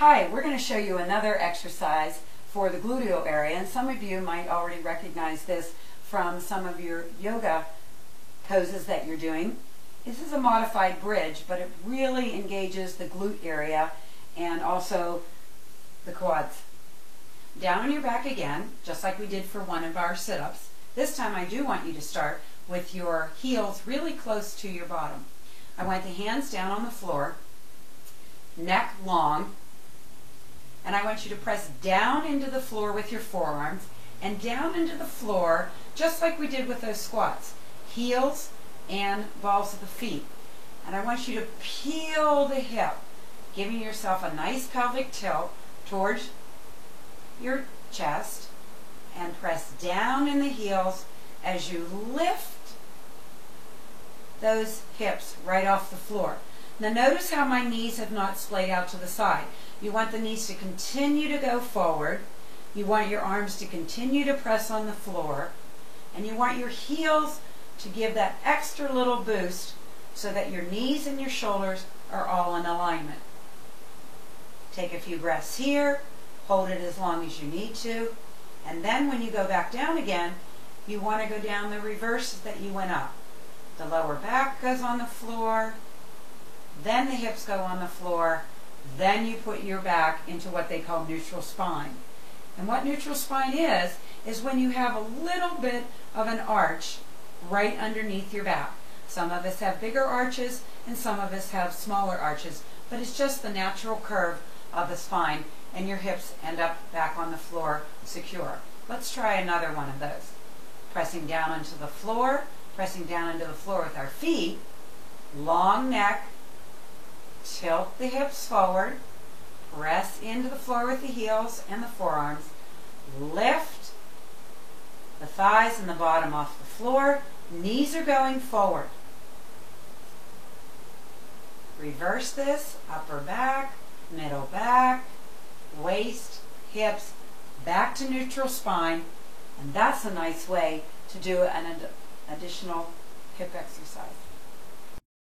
Hi, we're going to show you another exercise for the gluteal area, and some of you might already recognize this from some of your yoga poses that you're doing. This is a modified bridge, but it really engages the glute area and also the quads. Down on your back again, just like we did for one of our sit-ups. This time I do want you to start with your heels really close to your bottom. I want the hands down on the floor, neck long, and I want you to press down into the floor with your forearms and down into the floor just like we did with those squats. Heels and balls of the feet. And I want you to peel the hip, giving yourself a nice pelvic tilt towards your chest, and press down in the heels as you lift those hips right off the floor. Now notice how my knees have not splayed out to the side. You want the knees to continue to go forward. You want your arms to continue to press on the floor. And you want your heels to give that extra little boost so that your knees and your shoulders are all in alignment. Take a few breaths here. Hold it as long as you need to. And then when you go back down again, you want to go down the reverse that you went up. The lower back goes on the floor. Then the hips go on the floor. Then you put your back into what they call neutral spine. And what neutral spine is when you have a little bit of an arch right underneath your back. Some of us have bigger arches and some of us have smaller arches, but it's just the natural curve of the spine, and your hips end up back on the floor secure. Let's try another one of those. Pressing down into the floor, pressing down into the floor with our feet, long neck, tilt the hips forward, press into the floor with the heels and the forearms, lift the thighs and the bottom off the floor, knees are going forward. Reverse this, upper back, middle back, waist, hips, back to neutral spine, and that's a nice way to do an additional hip exercise.